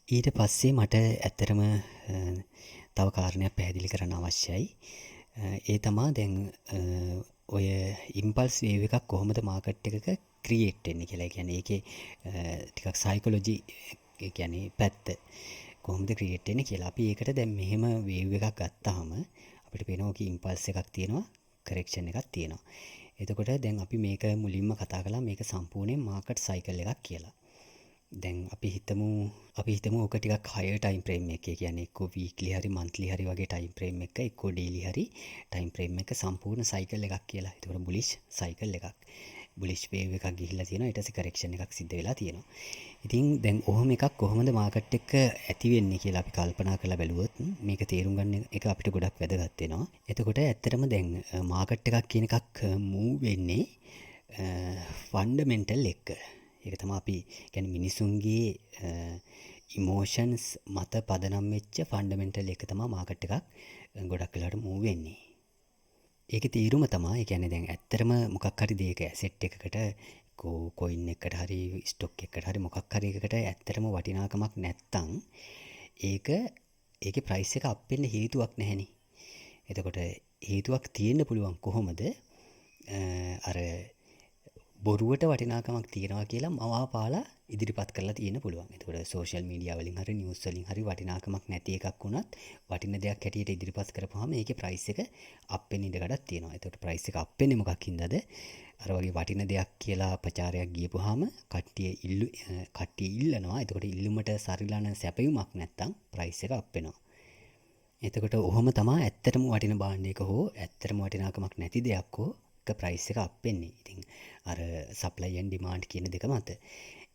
ඊට පස්සේ මට ඇත්තටම තව කාරණයක් පැහැදිලි කරන්න අවශ්‍යයි. ඒ තමා දැන් ඔය ඉම්පල්ස් වේව් එකක් කොහොමද මාකට් එකක ක්‍රියේට් වෙන්නේ කියලා. ඒ කියන්නේ ඒකේ ටිකක් සයිකොලොජි ඒ කියන්නේ පැත්ත කොහොමද ක්‍රියේට් වෙන්නේ කියලා. අපි ඒකට දැන් මෙහෙම වේව් එකක් ගත්තාම අපිට පේනවා ඔකේ ඉම්පල්ස් එකක් තියෙනවා, කරෙක්ෂන් එකක් තියෙනවා. එතකොට දැන් අපි මේක මුලින්ම කතා කළා මේක සම්පූර්ණයෙන් මාකට් සයිකල් එකක් කියලා. දැන් අපි හිතමු ඕක ටිකක් හයර් ටයිම් ෆ්‍රේම් එකේ කියන්නේ එක්ක වීක්ලි හරි මන්ත්ලි හරි වගේ ටයිම් ෆ්‍රේම් එක එක්ක ඩේලි හරි ටයිම් ෆ්‍රේම් එක සම්පූර්ණ සයිකල් එකක් කියලා. ඒතකොට බුලිෂ් සයිකල් එකක්. බුලිෂ් වේව් එකක් ගිහිල්ලා තියෙනවා ඊට පස්සේ කරෙක්ෂන් එකක් සිද්ධ වෙලා තියෙනවා. ඉතින් දැන් ඔහොම එකක් කොහොමද මාකට් එක ඇති වෙන්නේ කියලා අපි කල්පනා කරලා බැලුවොත් මේක තේරුම් ගන්න එක අපිට ගොඩක් වැදගත් වෙනවා. එතකොට ඇත්තටම දැන් මාකට් එකක් කියන එකක් මූව් වෙන්නේ ෆන්ඩමෙන්ටල් එක. ඒක තමයි අපි කියන්නේ මිනිසුන්ගේ ඉමෝෂන්ස් මත පදනම් වෙච්ච ෆන්ඩමෙන්ටල් එක තමයි මාකට් එකක් ගොඩක් වෙලාවට මූව් වෙන්නේ. ඒකේ තීරුම තමයි ඒ කියන්නේ දැන් ඇත්තටම මොකක් හරි දෙයක ඇසෙට් එකකට කොයින් එකකට හරි ස්ටොක් එකකට හරි මොකක් හරි එකකට ඇත්තටම වටිනාකමක් නැත්තම් ඒකේ ප්‍රයිස් එක අප් වෙන්න හේතුවක් නැහෙනේ. එතකොට හේතුවක් තියෙන්න පුළුවන් කොහොමද? අර බොරුවට වටිනාකමක් තියෙනවා කියලා මවාපාලා ඉදිරිපත් කරලා තියෙන්න පුළුවන්. ඒතකොට සෝෂල් මීඩියා වලින් හරි නිවුස් වලින් හරි වටිනාකමක් නැති එකක් වුණත් වටින දෙයක් හැටියට ඉදිරිපත් කරපුවාම ඒකේ ප්‍රයිස් එක අප් වෙන්න ඉඩකඩක් තියෙනවා. ඒතකොට ප්‍රයිස් එක අප් වෙන්නේ මොකක් හින්දාද? අර වගේ වටින දෙයක් කියලා ප්‍රචාරයක් ගියපුවාම කට්ටිය ඉල්ලනවා. ඒතකොට ඉල්ලුමට සරිලන සැපයුමක් නැත්තම් ප්‍රයිස් එක අප් වෙනවා. එතකොට ඔහොම තමයි ඇත්තටම වටින භාණ්ඩයක හෝ ඇත්තටම වටිනාකමක් නැති දෙයක් හෝ ප්‍රයිස් එක අප් වෙන්නේ. ඉතින් අර සප්ලයි ඇන්ඩ් ඩිමාන්ඩ් කියන දෙක මත.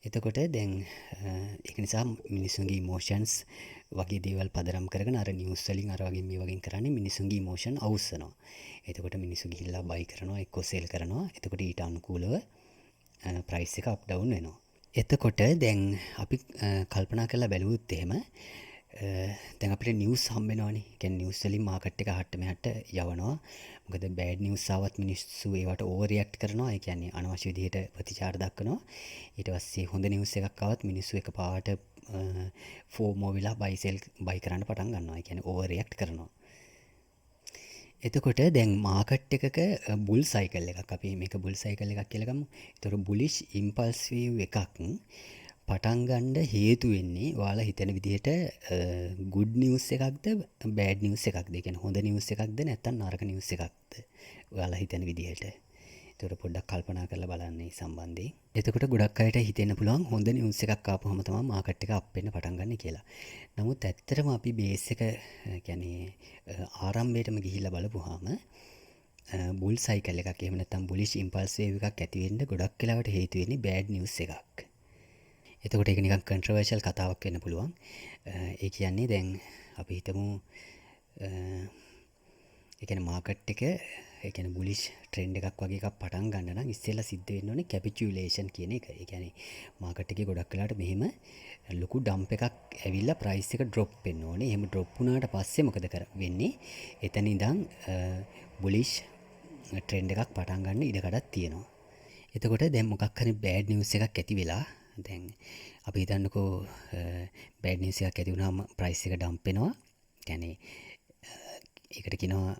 එතකොට දැන් ඒක නිසා මිනිස්සුන්ගේ ඉමෝෂන්ස් වගේ දේවල් පදනම් කරගෙන අර නිවුස් වලින් අර වගේ මේ වගේ කරන්නේ මිනිස්සුන්ගේ ඉමෝෂන් අවුස්සනවා. එතකොට මිනිස්සු ගිහිල්ලා බයි කරනවා එක්ක සෙල් කරනවා. එතකොට ඊට අනුකූලව ප්‍රයිස් එක අප් ඩවුන් වෙනවා. එතකොට දැන් අපි කල්පනා කරලා බැලුවොත් එහෙම දැන් අපිට නිවුස් හම්බ වෙනවනේ. කියන්නේ නිවුස් වලින් මාකට් එක හට්ට මෙහාට යවනවා. මොකද බෑඩ් නිවුස් ආවත් මිනිස්සු ඒවට ඕවර් රියැක්ට් කරනවා. ඒ කියන්නේ අනවශ්‍ය විදිහට ප්‍රතිචාර දක්වනවා. ඊට පස්සේ හොඳ නිවුස් එකක් ආවත් මිනිස්සු එකපාරට ෆෝමෝ වෙලා බයි කරන්න පටන් ගන්නවා. ඒ කියන්නේ ඕවර් රියැක්ට් කරනවා. එතකොට දැන් මාකට් එකක බුල් සයිකල් එකක් අපි මේක බුල් සයිකල් එකක් කියලා ගමු. ඒතර බුලිෂ් ඉම්පල්ස් වේව් එකක් පටන් ගන්න හේතු වෙන්නේ ඔයාලා හිතන විදිහට good news එකක්ද bad news එකක්ද? ඒ කියන්නේ හොඳ news එකක්ද නැත්නම් නරක news එකක්ද? ඔයාලා හිතන විදිහට. ඒකට පොඩ්ඩක් කල්පනා කරලා බලන්න මේ සම්බන්ධයෙන්. එතකොට ගොඩක් අයට හිතෙන්න පුළුවන් හොඳ news එකක් ආපුවම තමයි මාකට් එක අප් වෙන්න පටන් ගන්න කියලා. නමුත් ඇත්තටම අපි බේස් එක කියන්නේ ආරම්භයටම ගිහිල්ලා බලපුවාම බුල් සයිකල් එකක් එහෙම නැත්නම් බුලිෂ් ඉම්පල්ස් වේව් එකක් ඇති වෙන්න ගොඩක් වෙලාවට හේතු වෙන්නේ bad news එකක්. එතකොට ඒක නිකන් කන්ට්‍රවර්ෂල් කතාවක් වෙන්න පුළුවන්. ඒ කියන්නේ දැන් අපි හිතමු ඒ කියන්නේ මාකට් එක ඒ කියන්නේ බුලිෂ් ට්‍රෙන්ඩ් එකක් වගේ එකක් පටන් ගන්න නම් ඉස්සෙල්ලා සිද්ධ වෙන්න ඕනේ කැපිචුලේෂන් කියන එක. ඒ කියන්නේ මාකට් එකේ ගොඩක් වෙලාවට මෙහෙම ලොකු ඩම්ප් එකක් ඇවිල්ලා ප්‍රයිස් එක ඩ්‍රොප් වෙන්න ඕනේ. එහෙම ඩ්‍රොප් වුණාට පස්සේ මොකද වෙන්නේ? එතන ඉඳන් බුලිෂ් ට්‍රෙන්ඩ් එකක් පටන් ගන්න ඉඩකඩක් තියෙනවා. එතකොට දැන් මොකක් හරි බෑඩ් නිවුස් එකක් ඇති වෙලා දැන් අපි හිතන්නකෝ බෑඩ් නිවුස් එකක් ඇති වුණාම ප්‍රයිස් එක ඩම්ප් වෙනවා. කියන්නේ ඒකට කියනවා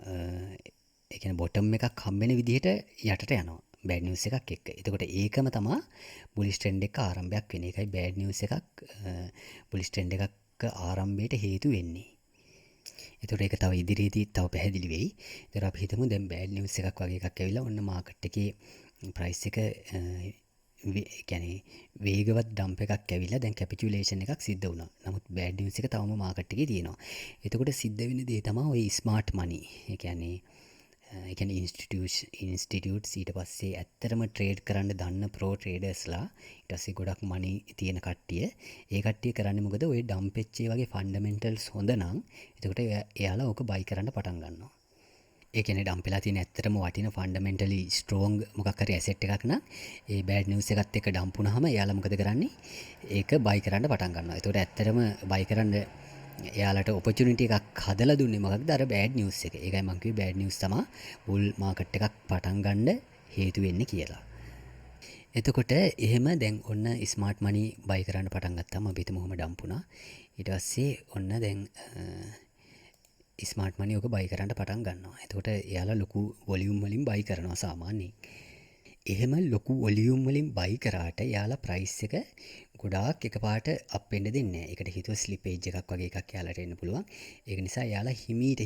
ඒ කියන්නේ බොටම් එකක් හම්බ වෙන විදිහට යටට යනවා බෑඩ් නිවුස් එකක් එක්ක. එතකොට ඒකම තමයි බුලිෂ් ට්‍රෙන්ඩ් එක ආරම්භයක් වෙන්නේ. ඒකයි බෑඩ් නිවුස් එකක් බුලිෂ් ට්‍රෙන්ඩ් එකක් ආරම්භයට හේතු වෙන්නේ. එතකොට ඒක තව ඉදිරියේදී තව පැහැදිලි වෙයි. ඒතර අපි හිතමු දැන් බෑඩ් නිවුස් එකක් වගේ එකක් ඇවිල්ලා ඔන්න මාකට් එකේ ප්‍රයිස් එක කියන්නේ වේගවත් ඩම්ප් එකක් ඇවිල්ලා දැන් කැපිචුලේෂන් එකක් සිද්ධ වුණා. නමුත් බෑඩ් නිවුස් එක තවම මාකට් එකේ තියෙනවා. එතකොට සිද්ධ වෙන දේ තමයි ওই ස්මාර්ට් මනි. ඒ කියන්නේ ඉන්ස්ටිටියුට්ස් ඊට පස්සේ ඇත්තටම ට්‍රේඩ් කරන්න දන්න ප්‍රෝ ට්‍රේඩර්ස්ලා ඊට පස්සේ ගොඩක් මනි තියෙන කට්ටිය ඒ කට්ටිය කරන්නේ මොකද? ওই ඩම්ප් වෙච්ච වගේ ෆන්ඩමෙන්ටල්ස් හොඳ නම් එතකොට එයාලා ඕක බයි කරන්න පටන් ගන්නවා. ඒ කියන්නේ ඩම්ප් වෙලා තියෙන ඇත්තටම වටින ෆන්ඩමෙන්ටලි ස්ට්‍රෝං මොකක් හරි ඇසෙට් එකක් නම් ඒ බෑඩ් නිවුස් එකත් එක්ක ඩම්ප් වුණාම එයාලා මොකද කරන්නේ? ඒක බයි කරන්න පටන් ගන්නවා. ඒතකොට ඇත්තටම බයි කරන්න එයාලට ඔපචුනිටි එකක් හදලා දුන්නේ මොකක්ද? අර බෑඩ් නිවුස් එක. ඒකයි මම කිව්වේ බෑඩ් නිවුස් තමයි බුල් මාකට් එකක් පටන් ගන්න හේතු වෙන්නේ කියලා. එතකොට එහෙම දැන් ඔන්න ස්මාර්ට් මනි බයි කරන්න පටන් ගත්තාම අපි හිතමු ඔහම ඩම්ප් වුණා. ඊට පස්සේ ඔන්න දැන් ස්මාර්ට් මනි ඔක බයි කරන්න පටන් ගන්නවා. එතකොට එයාලා ලොකු වොලියුම් වලින් බයි කරනවා සාමාන්‍යයෙන්. එහෙම ලොකු වොලියුම් වලින් බයි කරාට යාලා ප්‍රයිස් එක ගොඩාක් එකපාරට අප් වෙන්න දෙන්නේ නැහැ. ඒකට හේතුව ස්ලිපේජ් එකක් වගේ එකක් යාලට එන්න පුළුවන්. ඒක නිසා යාලා හිමීට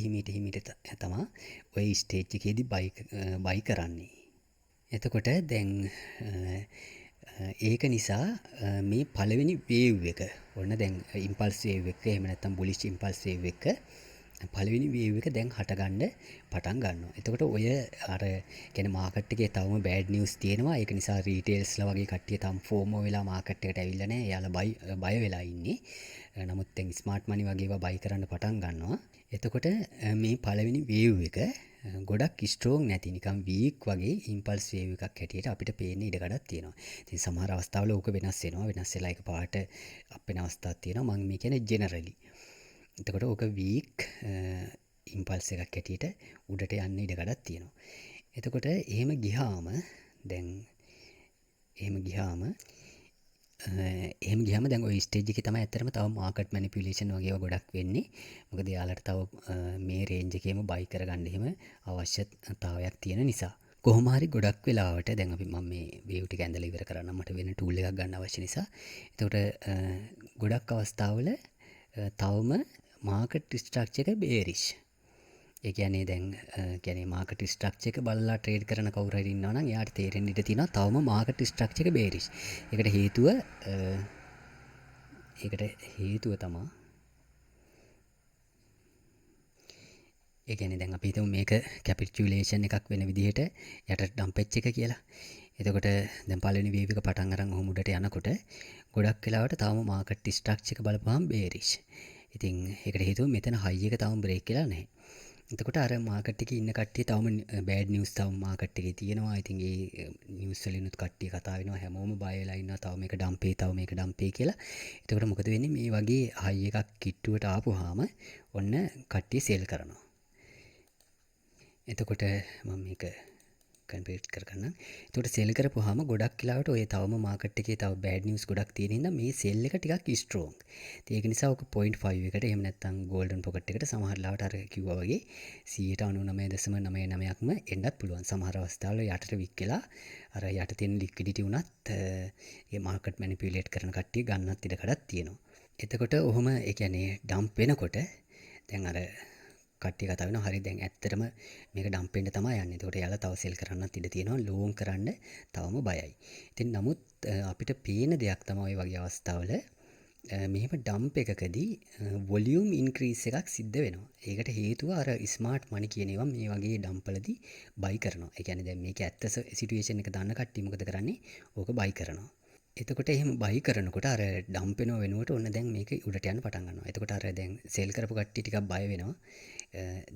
තමයි ওই ස්ටේජ් එකේදී බයි කරන්නේ. එතකොට දැන් ඒක නිසා මේ පළවෙනි වේව් එක ඔන්න දැන් ඉම්පල්ස් වේව් එක එහෙම නැත්නම් බුලිෂ් ඉම්පල්ස් වේව් එක පළවෙනි වේව් එක දැන් හටගන්න පටන් ගන්නවා. එතකොට ඔය අර කියන්නේ මාකට් එකේ තවම බෑඩ් නිවුස් තියෙනවා. ඒක නිසා රීටේල්ස්ලා වගේ කට්ටිය තම ෆෝමෝ වෙලා මාකට් එකට ඇවිල්ලා නැහැ. එයාලා බය වෙලා ඉන්නේ. නමුත් දැන් ස්මාර්ට් මනි වගේ ඒවා බයි කරන්න පටන් ගන්නවා. එතකොට මේ පළවෙනි වේව් එක ගොඩක් ස්ට්‍රෝං නැති නිකන් වීක් වගේ ඉම්පල්ස් වේව් එකක් හැටියට අපිට පේන්න ඉඩ කඩක් තියෙනවා. ඉතින් සමහර අවස්ථාවල ඕක වෙනස් වෙනවා. වෙනස් වෙලා එකපාරට අප් වෙන අවස්ථාවක් තියෙනවා. මම මේ කියන්නේ ජෙනරලි. එතකොට ඕක වීක් ඉම්පල්ස් එකක් හැටියට උඩට යන්න ඉඩ කඩක් තියෙනවා. එතකොට එහෙම ගියාම දැන් ওই ස්ටේජ් එකේ තමයි ඇත්තටම තව මාකට් මැනිපියුලේෂන් වගේ ඒවා ගොඩක් වෙන්නේ. මොකද යාලට තව මේ රේන්ජ් එකේම බයි කරගන්න එහෙම අවශ්‍යතාවයක් තියෙන නිසා. කොහොම හරි ගොඩක් වෙලාවට දැන් මම මේ වේව් ටික ඇඳලා ඉවර කරන්න මට වෙන ටූල් එකක් ගන්න අවශ්‍ය නිසා. එතකොට ගොඩක් අවස්ථාවල තවම මාකට් ස්ට්‍රක්චර් එක බේරිෂ්. ඒ කියන්නේ දැන් කියන්නේ මාකට් ස්ට්‍රක්චර් එක බලලා ට්‍රේඩ් කරන කවුරු හරි ඉන්නවා නම් එයාට තේරෙන්න ඉඩ තියෙනවා තවම මාකට් ස්ට්‍රක්චර් එක බේරිෂ්. ඒකට හේතුව තමයි ඒ කියන්නේ දැන් අපි හිතමු මේක කැපිටුලේෂන් එකක් වෙන විදිහට යට ඩම්ප් වෙච්ච එක කියලා. එතකොට දැන් පළවෙනි වේව් එක පටන් අරන් ඔහොම උඩට යනකොට ගොඩක් වෙලාවට තාම මාකට් ස්ට්‍රක්චර් එක බලපුවාම බේරිෂ්. ඉතින් ඒකට හේතුව මෙතන හයි එක තාම බ්‍රේක් වෙලා නැහැ. එතකොට අර මාකට් එකේ ඉන්න කට්ටිය තවම බෑඩ් නිවුස් තවම මාකට් එකේ තියෙනවා. ඉතින් ඒ නිවුස් වලිනුත් කට්ටිය කතා වෙනවා හැමෝම බය වෙලා ඉන්නවා තව මේක ඩම්පේ කියලා. එතකොට මොකද වෙන්නේ මේ වගේ හයි එකක් කිට්ටුවට ආපුවාම ඔන්න කට්ටිය සෙල් කරනවා. එතකොට මම මේක කන්පීට් කරගන්නම්. එතකොට සෙල් කරපුවාම ගොඩක් වෙලාවට ඔය තවම මාකට් එකේ තව බෑඩ් නිවුස් ගොඩක් තියෙන හින්දා මේ සෙල් එක ටිකක් ස්ට්‍රෝං. ඉතින් ඒක නිසා ඔක 0.5 එකට එහෙම නැත්නම් ගෝල්ඩන් පොකට් එකට සමහර ලාවට අර කිව්වා වගේ 99.99%ක්ම එන්නත් පුළුවන්. සමහර අවස්ථාවල යටට වික් වෙලා අර යට තියෙන ලික්විඩිටි උනත් මේ මාකට් මැනිපියුලේට් කරන කට්ටිය ගන්නත් ඉඩ කඩක් තියෙනවා. එතකොට ඔහොම ඒ කියන්නේ ඩම්ප් වෙනකොට දැන් අර කට්ටිය කතා වෙනවා හරි දැන් ඇත්තටම මේක ඩම්ප් වෙන්න තමයි යන්නේ. ඒකට යාලා තව සෙල් කරන්නත් ඉඩ තියෙනවා. ලෝන් කරන්න තවම බයයි. ඉතින් නමුත් අපිට පේන දෙයක් තමයි ওই වගේ අවස්ථාවල මෙහෙම ඩම්ප් එකකදී වොලියුම් ඉන්ක්‍රීස් එකක් සිද්ධ වෙනවා. ඒකට හේතුව අර ස්මාර්ට් මනි කියන ඒවා මේ වගේ ඩම්ප් වලදී බයි කරනවා. ඒ කියන්නේ දැන් මේක ඇත්ත සිටුේෂන් එක දන්න කට්ටිය මොකද කරන්නේ? ඕක බයි කරනවා. එතකොට එහෙම බයි කරනකොට අර ඩම්ප් වෙනව වෙනුවට ඔන්න දැන් මේක උඩට යන්න පටන් ගන්නවා. එතකොට අර දැන් සෙල් කරපු කට්ටිය ටිකක් බය වෙනවා.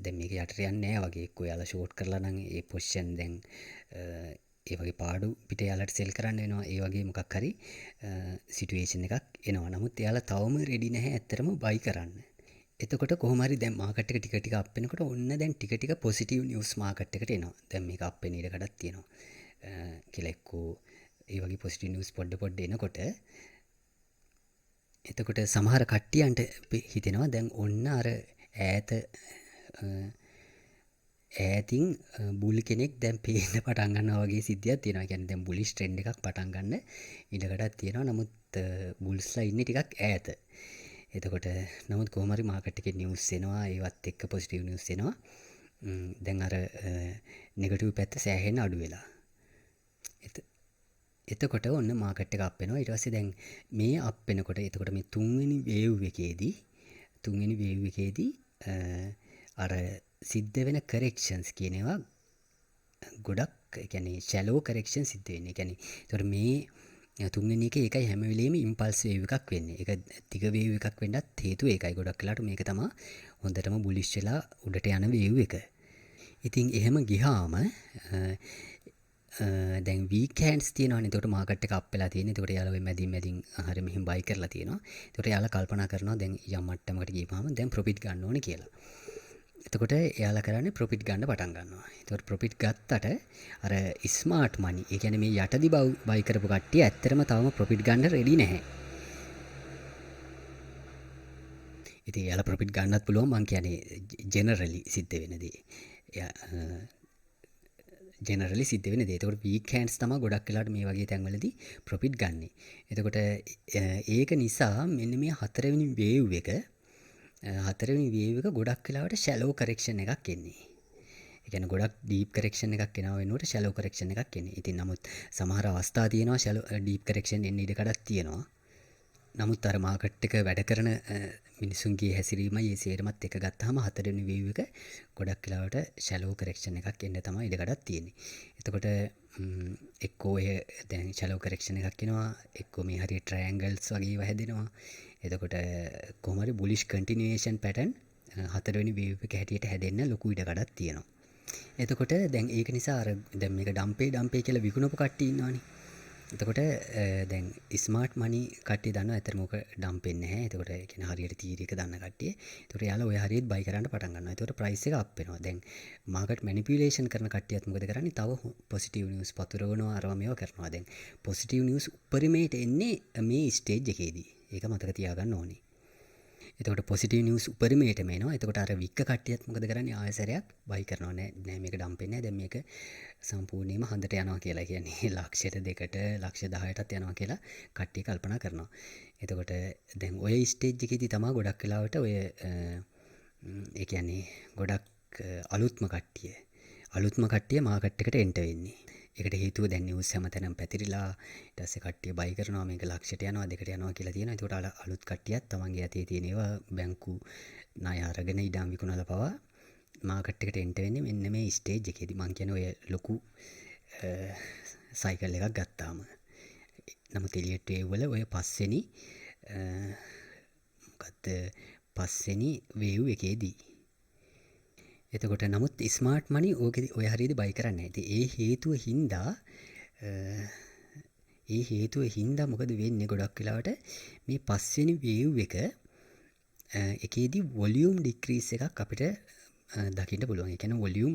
දැන් මේක යටට යන්නේ නැහැ වගේ එක්ක ඔයාලා ෂෝට් කරලා නම් ඒ පොසිෂන් දැන් ඒ වගේ පාඩු පිට යාලට සෙල් කරන්න වෙනවා. ඒ වගේ මොකක් හරි සිටුේෂන් එකක් එනවා. නමුත් එයාලා තවම රෙඩි නැහැ ඇත්තටම බයි කරන්න. එතකොට කොහොම හරි දැන් මාකට් එක ටික ටික අප් වෙනකොට ඔන්න දැන් ටික ටික පොසිටිව් නිවුස් මාකට් එකට එනවා. දැන් මේක අප් වෙන ඉඩ කඩක් තියෙනවා. කියලා එක්කෝ ඒ වගේ පොසිටිව් නිවුස් පොඩ එනකොට එතකොට සමහර කට්ටියන්ට හිතෙනවා දැන් ඔන්න අර ඈතින් බුල් කෙනෙක් දැන් පේන්න පටන් ගන්නවා වගේ සිද්ධියක් තියෙනවා. කියන්නේ දැන් බුලිෂ් ට්‍රෙන්ඩ් එකක් පටන් ගන්න ඉඩකඩක් තියෙනවා. නමුත් බුල්ස්ලා ඉන්නේ ටිකක් ඈත. එතකොට නමුත් කොහොම හරි මාකට් එකේ නිවුස් එනවා. ඒවත් එක්ක පොසිටිව් නිවුස් එනවා. දැන් අර නෙගටිව් පැත්ත සෑහෙන අඩු වෙලා. එතකොට ඔන්න මාකට් එක අප් වෙනවා. ඊට පස්සේ දැන් මේ අප් වෙනකොට එතකොට මේ තුන්වෙනි වේව් එකේදී අර සිද්ධ වෙන කරෙක්ෂන්ස් කියන ඒවා ගොඩක් ඒ කියන්නේ ෂැලෝ කරෙක්ෂන් සිද්ධ වෙන්නේ. ඒ කියන්නේ ඒතකොට මේ තුන්වෙනි එකේ ඒකයි හැම වෙලෙම ඉම්පල්ස් වේව් එකක් වෙන්නේ. ඒක දිග වේව් එකක් වෙන්නත් හේතුව ඒකයි. ගොඩක් වෙලාවට මේක තමයි හොඳටම බුලිෂ් වෙලා උඩට යන වේව් එක. ඉතින් එහෙම ගියාම දැන් වීක් හෑන්ඩ්ස් තියෙනවානේ. එතකොට මාකට් එක අප් වෙලා තියෙන්නේ. එතකොට යාළුවා මැදින් හරිය මෙහෙම බයි කරලා තියෙනවා. එතකොට යාළුවා කල්පනා කරනවා දැන් යම් මට්ටමකට ගියපුවාම දැන් ප්‍රොෆිට් ගන්න ඕනේ කියලා. එතකොට එයාලා කරන්නේ ප්‍රොෆිට් ගන්න පටන් ගන්නවා. එතකොට ප්‍රොෆිට් ගත්තට අර ස්මාර්ට් මනි, ඒ කියන්නේ මේ යටදි බයි කරපු කට්ටිය ඇත්තටම තවම ප්‍රොෆිට් ගන්න රෙඩි නැහැ. ඉතින් එයාලා ප්‍රොෆිට් ගන්නත් පුළුවන්, මං කියන්නේ ජෙනරලි සිද්ධ වෙන දේ. ජෙනරලි සිද්ධ වෙන දේ. එතකොට වීක් හෑන්ඩ්ස් තමයි ගොඩක් වෙලාවට මේ වගේ තැන්වලදී ප්‍රොෆිට් ගන්නෙ. එතකොට ඒක නිසා මෙන්න මේ හතරවෙනි වේව් එක ගොඩක් වෙලාවට ෂැලෝ කරෙක්ෂන් එකක් එන්නේ. ඒ කියන්නේ ගොඩක් ඩීප් කරෙක්ෂන් එකක් එනවා වෙනුවට ෂැලෝ කරෙක්ෂන් එකක් එන්නේ. ඉතින් නමුත් සමහර අවස්ථා තියෙනවා ෂැලෝ ඩීප් කරෙක්ෂන් එන්න ඉඩ කඩක් තියෙනවා. නමුත් අර මාකට් එක වැඩ කරන මිනිසුන්ගේ හැසිරීමයි ඒ සේරමත් එක ගත්තාම හතරවෙනි වේව් එක ගොඩක් වෙලාවට ෂැලෝ කරෙක්ෂන් එකක් එන්න තමයි ඉඩ කඩක් තියෙන්නේ. එතකොට එක්කෝ ඔය දැන් ෂැලෝ කරෙක්ෂන් එකක් එනවා, එක්කෝ මේ හරිය ට්‍රයැන්ගල්ස් වගේ ඒවා හැදෙනවා. එතකොට කොහොම හරි බුලිෂ් කන්ටිනියේෂන් පැටර්න් හතරවෙනි වේව් එක හැටියට හැදෙන්න ලොකු ඉඩ කඩක් තියෙනවා. එතකොට දැන් ඒක නිසා අර දැන් මේක ඩම්පේ කියලා විකුණපු කට්ටිය ඉන්නවනේ. එතකොට දැන් ස්මාර්ට් මනි කට්ටිය දන්නවා ඇත්තටම ඕක ඩම්ප් වෙන්නේ නැහැ. එතකොට ඒ කියන්නේ හරියට තීරි එක දන්න කට්ටිය. එතකොට එයාලා ඔය හරියට බයි කරන්න පටන් ගන්නවා. එතකොට ප්‍රයිස් එක අප් වෙනවා. දැන් මාකට් මැනිපියුලේෂන් කරන කට්ටියත් මොකද කරන්නේ? තව පොසිටිව් නිවුස් පතුරවනවා, අරවා මේවා කරනවා. දැන් පොසිටිව් නිවුස් උපරිමයට එන්නේ මේ ස්ටේජ් එකේදී. ඒක මතක තියාගන්න ඕනේ. එතකොට පොසිටිව් නිවුස් උපරිමයටම එනවා. එතකොට අර වික්ක කට්ටියත් මොකද කරන්නේ? ආයෙසරයක් බයි කරනවා. නෑ මේක ඩම්ප් වෙන්නේ නෑ. දැන් මේක සම්පූර්ණයෙන්ම හඳට යනවා කියලා කියන්නේ ලක්ෂයට 2ට ලක්ෂ 10ටත් යනවා කියලා කට්ටිය කල්පනා කරනවා. එතකොට දැන් ඔය ස්ටේජ් එකේදී තමයි ගොඩක් වෙලාවට ඔය ඒ කියන්නේ ගොඩක් අලුත්ම කට්ටිය මාකට් එකට එන්ටර් වෙන්නේ. ඒකට හේතුව දැන් නිවුස් හැමතැනම පැතිරිලා ඊට පස්සේ කට්ටිය බයි කරනවා මේක ලක්ෂයට යනවා 2ට යනවා කියලා තියෙනවා. ඒකට අලුත් කට්ටියත් තමන්ගේ අතේ තියෙන ඒවා බැංකු ණය අරගෙන ඉඩම් විකුණලා පවා මාකට් එකට එන්ටර් වෙන්නේ මෙන්න මේ ස්ටේජ් එකේදී. මං කියන්නේ ඔය ලොකු සයිකල් එකක් ගත්තාම. නමුත් එලියට් වේව් වල ඔය පස්වෙනි වේව් එකේදී. එතකොට නමුත් ස්මාර්ට් මනි ඕකෙදි ඔය හරියදී බයි කරන්නේ නැහැ. ඉතින් ඒ හේතුව හින්දා මොකද වෙන්නේ ගොඩක් වෙලාවට මේ පස්වෙනි වේව් එකේදී වොලියුම් ඩික්‍රීස් එකක් අපිට දකින්න පුළුවන්. ඒ කියන්නේ වොලියුම්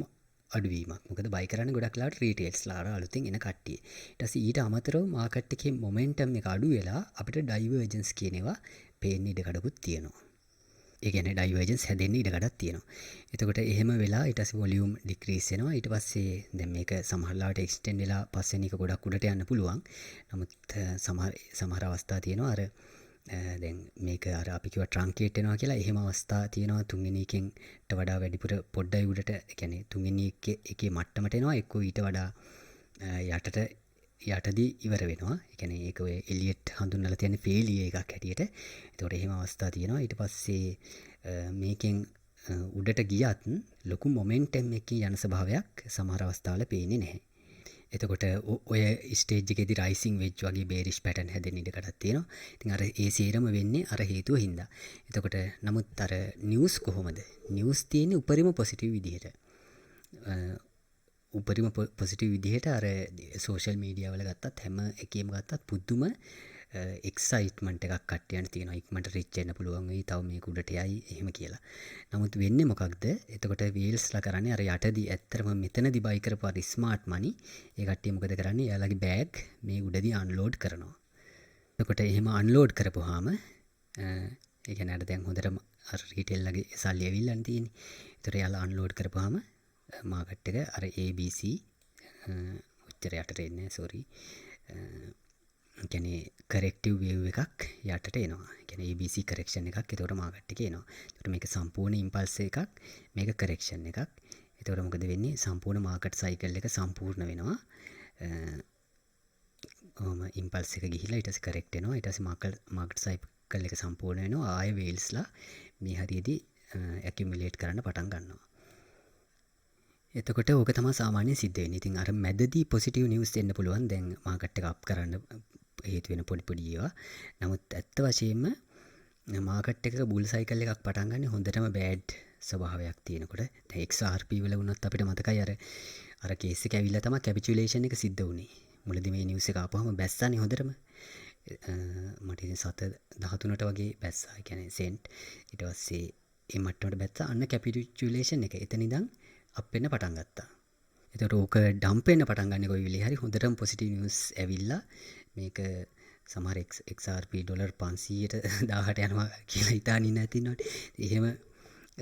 අඩුවීමක්. මොකද බයි කරන්නේ ගොඩක් වෙලාවට රීටේල්ස්ලා අලුතින් එන කට්ටිය. ඊට පස්සේ ඊට අමතරව මාකට් එකේ මොමන්ටම් එක අඩු වෙලා අපිට ඩයිවර්ජන්ස් කියන ඒවා පේන්න ඉඩ කඩකුත් තියෙනවා. ඒ කියන්නේ ඩයිවර්ජන්ස් හැදෙන්න ඉඩ කඩක් තියෙනවා. එතකොට එහෙම වෙලා ඊට පස්සේ වොලියුම් ඩික්‍රීස් වෙනවා. ඊට පස්සේ දැන් මේක සමහරවිට එක්ස්ටෙන්ඩ් වෙලා පස්වෙනි එක ගොඩක් උඩට යන්න පුළුවන්. නමුත් සමහර අවස්ථා තියෙනවා අර දැන් මේක අර අපි කිව්වා ට්‍රංකේට් වෙනවා කියලා. එහෙම අවස්ථා තියෙනවා තුන්වෙනි එකෙන්ට වඩා වැඩිපුර පොඩ්ඩයි උඩට. ඒ කියන්නේ තුන්වෙනි එකේ මට්ටමට එනවා. එක්කෝ ඊට වඩා යටදී ඉවර වෙනවා. ඒ කියන්නේ ඒක ඔය එලියට් හඳුන්වලා තියෙන ෆේලියර් එකක් හැටියට. ඒතකොට එහෙම අවස්ථා තියෙනවා. ඊට පස්සේ මේකෙන් උඩට ගියත් ලොකු මොමන්ටම් එකකින් යන ස්වභාවයක් සමහර අවස්ථාවල පේන්නේ නැහැ. එතකොට ඔය ස්ටේජ් එකේදී රයිසිං වෙජ් වගේ බේරිෂ් පැටර්න් හැදෙන්න ඉඩ කඩක් තියෙනවා. ඉතින් අර ඒ සේරම වෙන්නේ අර හේතුව හින්දා. එතකොට නමුත් අර නිවුස් කොහොමද? නිවුස් තියෙන්නේ උපරිම පොසිටිව් විදිහට. උපරිම පොසිටිව් විදිහට අර සෝෂල් මීඩියා වල ගත්තත් හැම එකේම ගත්තත් පුදුම එක්සයිට්මන්ට් එකක් කට්ටියන්ට තියෙනවා. ඉක්මනට රිච් වෙන්න පුළුවන් වෙයි. තව මේක උඩට යයි එහෙම කියලා. නමුත් වෙන්නේ මොකක්ද? එතකොට වීල්ස්ලා කරන්නේ අර යටදී ඇත්තටම මෙතනදී බයි කරපු අර ස්මාර්ට් මනි ඒ කට්ටිය මොකද කරන්නේ? එයාලගේ බෑග් මේ උඩදී අන්ලෝඩ් කරනවා. එතකොට එහෙම අන්ලෝඩ් කරපුවාම ඒ කියන්නේ අර දැන් හොඳටම අර රීටේල්ලගේ සල්ලි ඇවිල්ලානේ තියෙන්නේ. ඒතර එයාලා අන්ලෝඩ් කරපුවාම මාකට් එක අර ABC උච්චර යටට එන්නේ සෝරි. කියන්නේ කරෙක්ටිව් වේව් එකක් යටට එනවා. කියන්නේ ABC කරෙක්ෂන් එකක්. ඒතකොට මාකට් එකේ එනවා. ඒතකොට මේක සම්පූර්ණ ඉම්පල්ස් එකක්. මේක කරෙක්ෂන් එකක්. ඒතකොට මොකද වෙන්නේ? සම්පූර්ණ මාකට් සයිකල් එක සම්පූර්ණ වෙනවා. ඉම්පල්ස් එක ගිහිලා ඊට පස්සේ කරෙක්ට් වෙනවා. ඊට පස්සේ මාකට් සයිකල් එක සම්පූර්ණ වෙනවා. ආයෙ වේල්ස්ලා මේ හරියදී ඇකියුමුලේට් කරන්න පටන් ගන්නවා. එතකොට ඕක තමයි සාමාන්‍යයෙන් සිද්ධ වෙන්නේ. ඉතින් අර මැදදී පොසිටිව් නිවුස් එන්න පුළුවන්. දැන් මාකට් එක අප් කරන්න හේතු වෙන පොඩි ඒවා. නමුත් ඇත්ත වශයෙන්ම මාකට් එකක බුල් සයිකල් එකක් පටන් ගන්න හොඳටම බෑඩ් ස්වභාවයක් තියෙනකොට. දැන් XRP වල වුණත් අපිට මතකයි අර කේස් එක ඇවිල්ලා තමයි කැපිචුලේෂන් එක සිද්ධ වුනේ. මුලදී මේ නිවුස් එක ආපුවම බැස්සානේ හොඳටම. මට ඉතින් 7 13ට වගේ බැස්සා. ඒ කියන්නේ සෙන්ට්. ඊට පස්සේ ඒ මට්ටමට බැස්සා. අන්න කැපිටියුලේෂන් එක එතන ඉඳන් අප් වෙන්න පටන් ගත්තා. එතකොට ඕක ඩම්ප් වෙන්න පටන් ගන්න කොයි වෙලේ හරි හොඳටම පොසිටිව් නිවුස් ඇවිල්ලා මේක සමහර XRP ඩොලර් 500ට 1000ට යනවා කියලා හිතාගෙන ඉන්න ඇති ඉන්නවට. එහෙම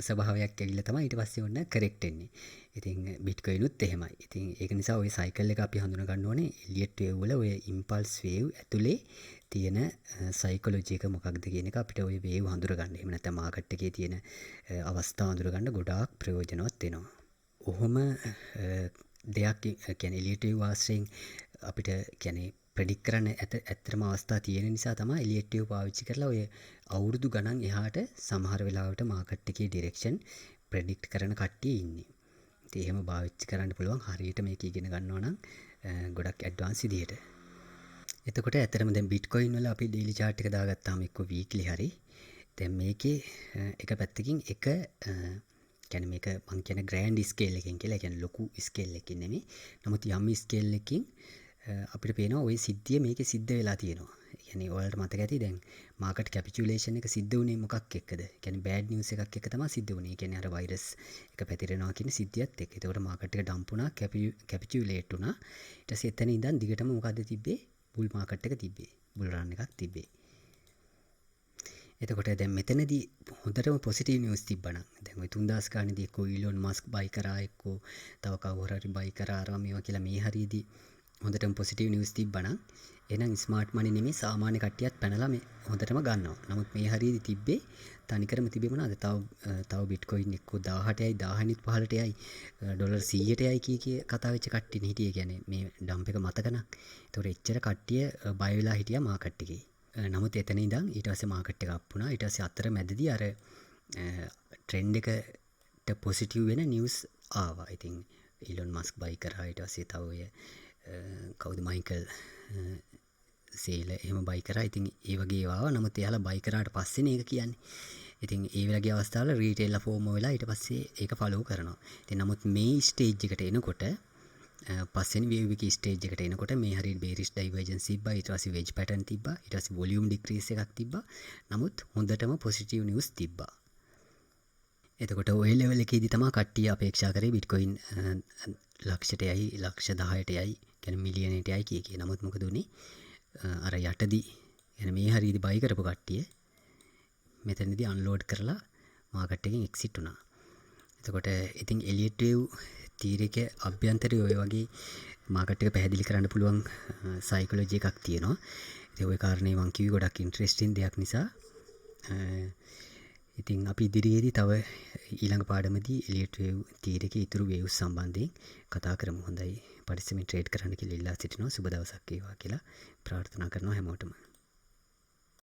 ස්වභාවයක් ඇවිල්ලා තමයි ඊට පස්සේ ඔන්න කරෙක්ට් වෙන්නේ. ඉතින් බිට්කොයිනුත් එහෙමයි. ඉතින් ඒක නිසා ওই සයිකල් එක අපි හඳුනා ගන්න ඕනේ එලියට් වේව් වල ඔය ඉම්පල්ස් වේව් ඇතුලේ තියෙන සයිකොලොජි එක මොකක්ද කියන එක අපිට ওই වේව් හඳුනා ගන්න. එහෙම නැත්නම් මාකට් එකේ තියෙන අවස්ථා හඳුනා ගන්න ගොඩාක් ප්‍රයෝජනවත් වෙනවා. ඔහොම දෙයක් කියන්නේ එලියට් වේව් ආශ්‍රයෙන් අපිට කියන්නේ ප්‍රෙඩික්ට් කරන්න ඇත්තටම අවස්ථා තියෙන නිසා තමයි එලියට් වේව් පාවිච්චි කරලා ඔය අවුරුදු ගණන් එහාට සමහර වෙලාවට මාකට් එකේ ඩිරෙක්ෂන් ප්‍රෙඩික්ට් කරන කට්ටිය ඉන්නේ. ඉතින් එහෙම පාවිච්චි කරන්න පුළුවන් හරියට මේක ඉගෙන ගන්නවා නම් ගොඩක් ඇඩ්වාන්ස් විදියට. එතකොට ඇත්තටම දැන් බිට්කොයින් වල අපි ඩේලි chart එක දාගත්තාම එක්ක වීක්ලි හරි. දැන් මේකේ එක පැත්තකින් එක කියන්නේ මේක මං කියන ග්‍රෑන්ඩ් ස්කේල් එකකින් කියලා. කියන්නේ ලොකු ස්කේල් එකකින් නෙමෙයි. නමුත් යම් ස්කේල් එකකින් අපිට පේනවා ওই සිද්ධිය මේකේ සිද්ධ වෙලා තියෙනවා. කියන්නේ ඔයාලට මතක ඇති දැන් මාකට් කැපිටියුලේෂන් එක සිද්ධ වුණේ මොකක් එක්කද? කියන්නේ බෑඩ් නිවුස් එකක් එක්ක තමයි සිද්ධ වුණේ. කියන්නේ අර වෛරස් එක පැතිරෙනවා කියන සිද්ධියත් එක්ක. ඒකට මාකට් එක ඩම්ප් වුණා, කැපිටියුලේට් වුණා. ඊට පස්සේ එතන ඉඳන් දිගටම මොකද්ද තිබ්බේ? බුල් මාකට් එක තිබ්බේ. බුල් රන් එකක් තිබ්බේ. එතකොට දැන් මෙතනදී හොඳටම පොසිටිව් නිවුස් තිබ්බනම් දැන් ওই 3000 ගානේදී එක්කෝ ඊලොන් මස්ක් බයි කරා එක්කෝ තව කවුරු හරි බයි කරා අරවා මේවා කියලා මේ හරියදී හොඳටම පොසිටිව් නිවුස් තිබ්බනම් එහෙනම් ස්මාර්ට් මනි නෙමෙයි සාමාන්‍ය කට්ටියත් පැනලා මේ හොඳටම ගන්නවා. නමුත් මේ හරියදී තිබ්බේ තනිකරම තිබ්බේ මොනවාද? තව බිට්කොයින් එක්කෝ 1000ට යයි 1000නිත් 15ට යයි ඩොලර් 100ට යයි කී කතා වෙච්ච කට්ටියනේ හිටියේ. කියන්නේ මේ ඩම්ප් එක මතක නම්. ඒතකොට එච්චර කට්ටිය බය වෙලා හිටියා මාකට් එකේ. නමුත් එතන ඉඳන් ඊට පස්සේ මාකට් එක අප් වුණා. ඊට පස්සේ අතර මැදදී අර ට්‍රෙන්ඩ් එකට පොසිටිව් වෙන නිවුස් ආවා. ඉතින් ඊලොන් මස්ක් බයි කරා. ඊට පස්සේ තව ඔය කවුද මයිකල් සේල එහෙම බයි කරා. ඉතින් ඒ වගේ ඒවා ආවා. නමුත් එයාලා බයි කරාට පස්සේනේ ඒක කියන්නේ. ඉතින් ඒ වගේ අවස්ථාවල රීටේල්ලා ෆෝමෝ වෙලා ඊට පස්සේ ඒක ෆලෝ කරනවා. ඉතින් නමුත් මේ ස්ටේජ් එකට එනකොට පස්සෙන් වේව් එකේ ස්ටේජ් එකට එනකොට මේ හරියට බේරිෂ් ඩයිවර්ජන්ස් තිබ්බා. ඊට පස්සේ වෙජ් පැටර්න් තිබ්බා. ඊට පස්සේ වොලියුම් ඩික්‍රීස් එකක් තිබ්බා. නමුත් හොඳටම පොසිටිව් නිවුස් තිබ්බා. එතකොට ඔය ලෙවල් එකේදී තමයි කට්ටිය අපේක්ෂා කරේ බිට්කොයින් ලක්ෂයට යයි, ලක්ෂ 10ට යයි, කියන්නේ මිලියනයට යයි කිය. නමුත් මොකද උනේ? අර යටදී يعني මේ හරියදී බයි කරපු කට්ටිය මෙතනදී අන්ලෝඩ් කරලා මාකට් එකෙන් එක්සිට් වුණා. එතකොට ඉතින් එලියට් වේව් තීරක අභ්‍යන්තරයේ ඔය වගේ මාකට් එක පැහැදිලි කරන්න පුළුවන් සයිකොලොජි එකක් තියෙනවා. ඉතින් ওই කාරණේ මම කිව්වේ ගොඩක් ඉන්ටරෙස්ටිං දෙයක් නිසා. ඉතින් අපි ඉදිරියේදී තව ඊළඟ පාඩමේදී එලියට් වේව් තීරකයේ ඉතුරු වේව්ස් සම්බන්ධයෙන් කතා කරමු. හොඳයි. පරිස්සමින් ට්‍රේඩ් කරන්න කියලා ඉල්ලා සිටිනවා. සුබ දවසක් වේවා කියලා ප්‍රාර්ථනා කරනවා හැමෝටම.